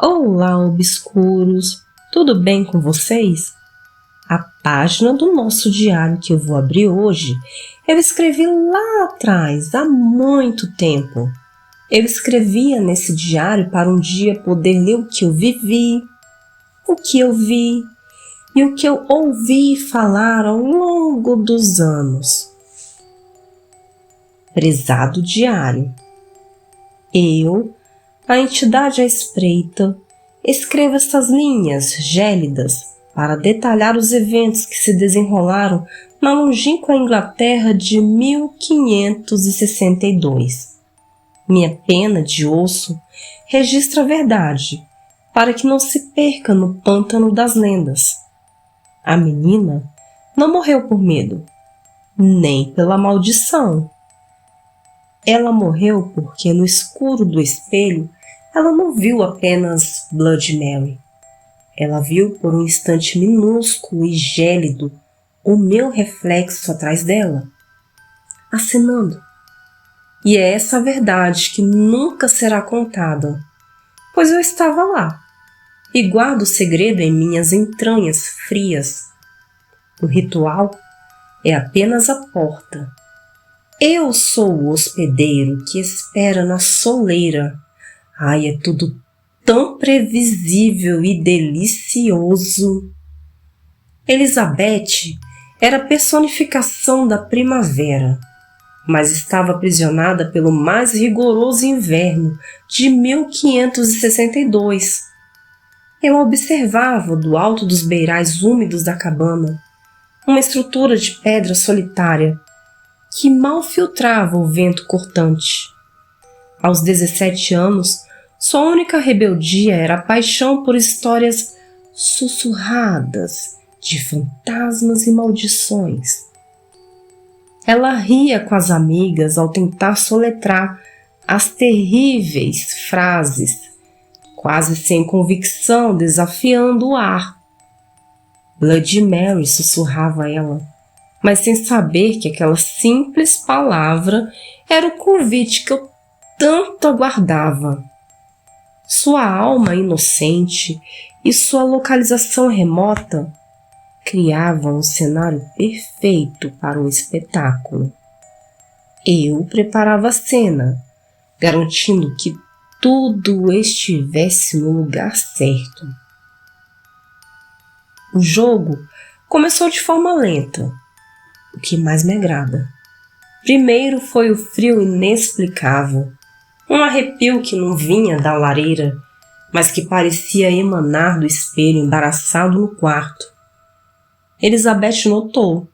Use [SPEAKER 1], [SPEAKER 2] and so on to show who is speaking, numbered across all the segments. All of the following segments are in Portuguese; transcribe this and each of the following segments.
[SPEAKER 1] Olá, obscuros! Tudo bem com vocês? A página do nosso diário que eu vou abrir hoje, eu escrevi lá atrás, há muito tempo. Eu escrevia nesse diário para um dia poder ler o que eu vivi, o que eu vi e o que eu ouvi falar ao longo dos anos. Prezado diário, eu, a entidade à espreita, escrevo estas linhas gélidas para detalhar os eventos que se desenrolaram na longínqua Inglaterra de 1562. Minha pena de osso registra a verdade, para que não se perca no pântano das lendas. A menina não morreu por medo, nem pela maldição. Ela morreu porque no escuro do espelho ela não viu apenas Blood Mary. Ela viu por um instante minúsculo e gélido o meu reflexo atrás dela, acenando. E é essa a verdade que nunca será contada, pois eu estava lá e guardo o segredo em minhas entranhas frias. O ritual é apenas a porta. Eu sou o hospedeiro que espera na soleira. Ai, é tudo tão previsível e delicioso. Elizabeth era a personificação da primavera, mas estava aprisionada pelo mais rigoroso inverno de 1562. Eu a observava do alto dos beirais úmidos da cabana, uma estrutura de pedra solitária que mal filtrava o vento cortante. Aos 17 anos, sua única rebeldia era a paixão por histórias sussurradas de fantasmas e maldições. Ela ria com as amigas ao tentar soletrar as terríveis frases, quase sem convicção, desafiando o ar. Bloody Mary, sussurrava ela, mas sem saber que aquela simples palavra era o convite que eu tanto aguardava. Sua alma inocente e sua localização remota criavam um cenário perfeito para um espetáculo. Eu preparava a cena, garantindo que tudo estivesse no lugar certo. O jogo começou de forma lenta, o que mais me agrada. Primeiro foi o frio inexplicável, um arrepio que não vinha da lareira, mas que parecia emanar do espelho embaraçado no quarto. Elizabeth notou,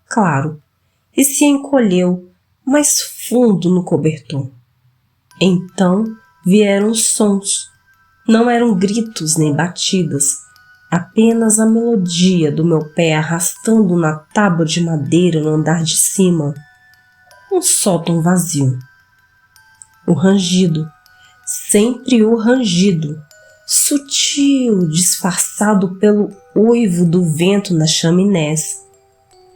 [SPEAKER 1] claro, e se encolheu mais fundo no cobertor. Então vieram os sons. Não eram gritos nem batidas, apenas a melodia do meu pé arrastando na tábua de madeira no andar de cima. Um sótão vazio. O rangido, sempre o rangido, sutil, disfarçado pelo uivo do vento nas chaminés.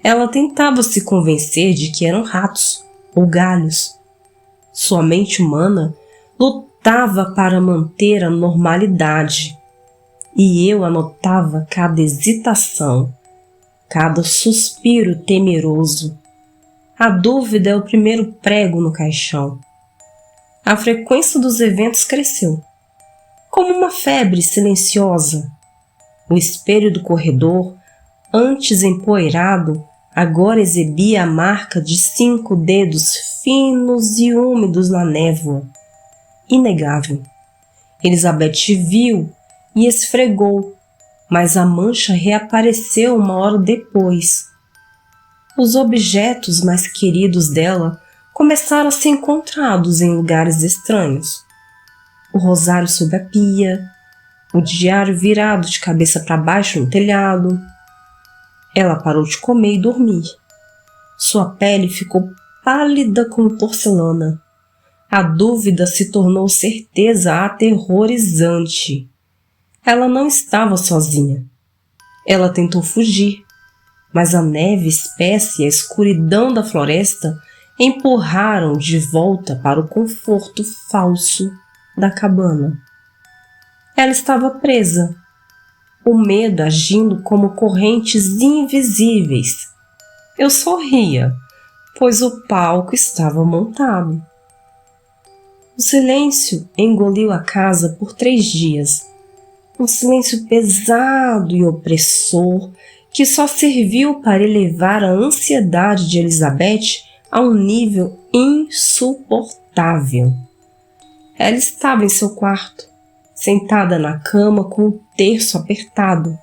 [SPEAKER 1] Ela tentava se convencer de que eram ratos ou galhos. Sua mente humana lutava para manter a normalidade, e eu anotava cada hesitação, cada suspiro temeroso. A dúvida é o primeiro prego no caixão. A frequência dos eventos cresceu, como uma febre silenciosa. O espelho do corredor, antes empoeirado, agora exibia a marca de 5 dedos finos e úmidos na névoa. Inegável. Elizabeth viu e esfregou, mas a mancha reapareceu uma hora depois. Os objetos mais queridos dela começaram a ser encontrados em lugares estranhos. O rosário sob a pia, o diário virado de cabeça para baixo no telhado. Ela parou de comer e dormir. Sua pele ficou pálida como porcelana. A dúvida se tornou certeza aterrorizante. Ela não estava sozinha. Ela tentou fugir, mas a neve espessa e a escuridão da floresta empurraram de volta para o conforto falso da cabana. Ela estava presa, o medo agindo como correntes invisíveis. Eu sorria, pois o palco estava montado. O silêncio engoliu a casa por 3 dias. Um silêncio pesado e opressor que só serviu para elevar a ansiedade de Elizabeth a um nível insuportável. Ela estava em seu quarto, sentada na cama com o terço apertado.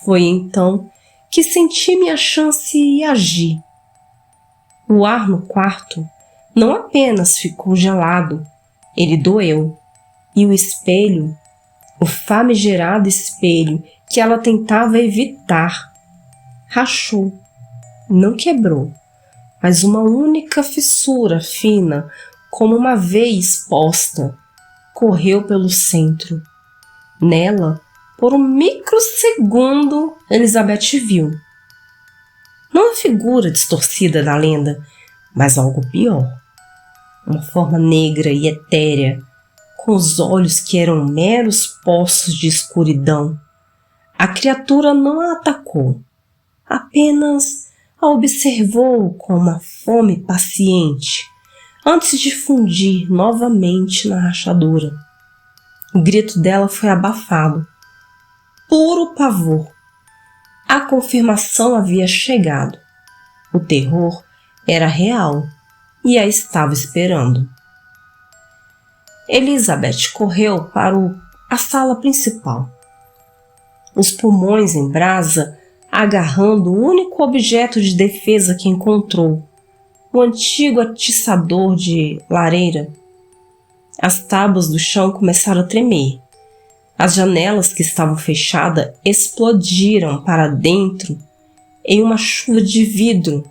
[SPEAKER 1] Foi então que senti minha chance e agi. O ar no quarto não apenas ficou gelado, ele doeu, e o espelho, o famigerado espelho que ela tentava evitar, rachou, não quebrou, mas uma única fissura fina, como uma veia exposta, correu pelo centro. Nela, por um microsegundo, Elizabeth viu. Não a figura distorcida da lenda, mas algo pior. Uma forma negra e etérea, com os olhos que eram meros poços de escuridão. A criatura não a atacou, apenas a observou com uma fome paciente, antes de fundir novamente na rachadura. O grito dela foi abafado. Puro pavor. A confirmação havia chegado. O terror era real e a estava esperando. Elizabeth correu para a sala principal. Os pulmões em brasa, agarrando o único objeto de defesa que encontrou, o antigo atiçador de lareira. As tábuas do chão começaram a tremer. As janelas que estavam fechadas explodiram para dentro em uma chuva de vidro,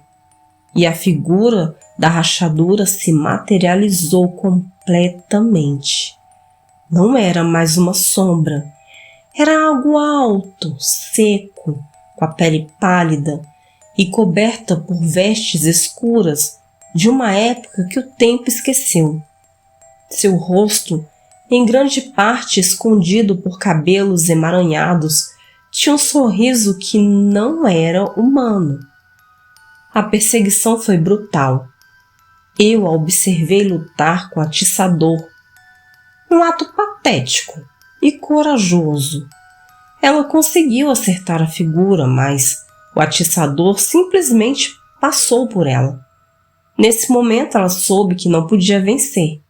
[SPEAKER 1] e a figura da rachadura se materializou completamente. Não era mais uma sombra, era algo alto, seco, com a pele pálida e coberta por vestes escuras de uma época que o tempo esqueceu. Seu rosto, em grande parte escondido por cabelos emaranhados, tinha um sorriso que não era humano. A perseguição foi brutal. Eu a observei lutar com o atiçador. Um ato patético e corajoso. Ela conseguiu acertar a figura, mas o atiçador simplesmente passou por ela. Nesse momento ela soube que não podia vencer.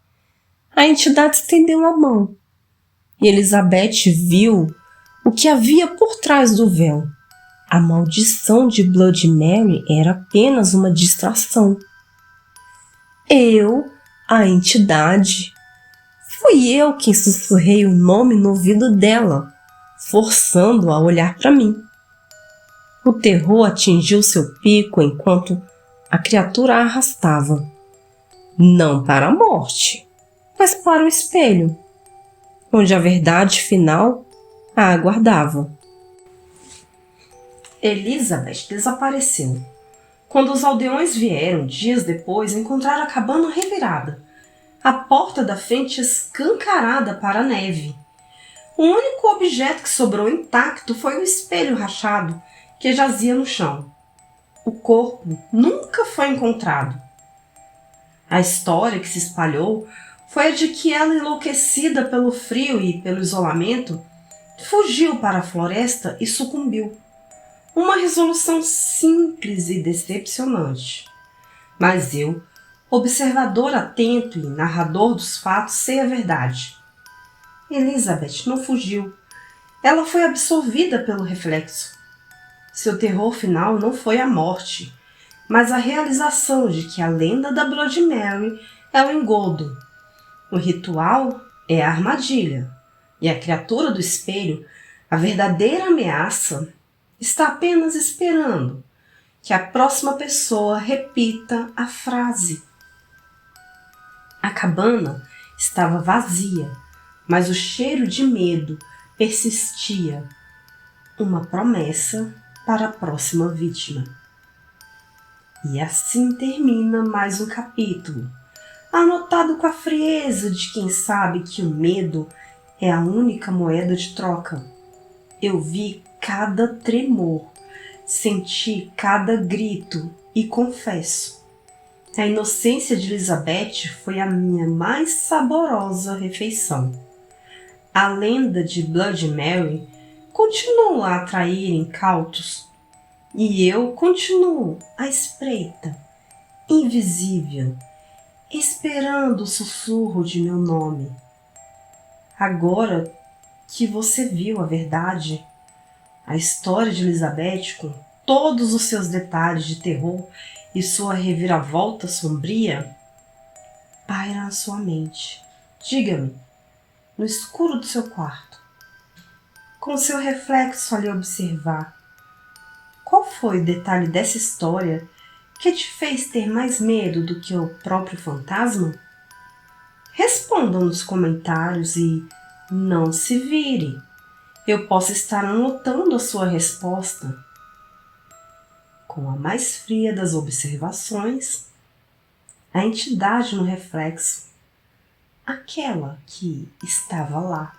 [SPEAKER 1] A entidade estendeu a mão e Elizabeth viu o que havia por trás do véu. A maldição de Bloody Mary era apenas uma distração. Eu, a entidade, fui eu quem sussurrei o nome no ouvido dela, forçando-a a olhar para mim. O terror atingiu seu pico enquanto a criatura a arrastava. Não para a morte, mas para o espelho, onde a verdade final a aguardava. Elizabeth desapareceu. Quando os aldeões vieram, dias depois, encontraram a cabana revirada, a porta da frente escancarada para a neve. O único objeto que sobrou intacto foi o espelho rachado que jazia no chão. O corpo nunca foi encontrado. A história que se espalhou foi a de que ela, enlouquecida pelo frio e pelo isolamento, fugiu para a floresta e sucumbiu. Uma resolução simples e decepcionante. Mas eu, observador atento e narrador dos fatos, sei a verdade. Elizabeth não fugiu. Ela foi absorvida pelo reflexo. Seu terror final não foi a morte, mas a realização de que a lenda da Bloody Mary é o engodo. O ritual é a armadilha, e a criatura do espelho, a verdadeira ameaça, está apenas esperando que a próxima pessoa repita a frase. A cabana estava vazia, mas o cheiro de medo persistia. Uma promessa para a próxima vítima. E assim termina mais um capítulo, anotado com a frieza de quem sabe que o medo é a única moeda de troca. Eu vi cada tremor, senti cada grito e confesso, a inocência de Elizabeth foi a minha mais saborosa refeição. A lenda de Bloody Mary continuou a atrair incautos e eu continuo à espreita, invisível, esperando o sussurro de meu nome. Agora que você viu a verdade, a história de Elizabeth com todos os seus detalhes de terror e sua reviravolta sombria, paira na sua mente. Diga-me, no escuro do seu quarto, com seu reflexo a lhe observar, qual foi o detalhe dessa história que te fez ter mais medo do que o próprio fantasma? Responda nos comentários e não se vire. Eu posso estar anotando a sua resposta. Com a mais fria das observações, a entidade no reflexo, aquela que estava lá.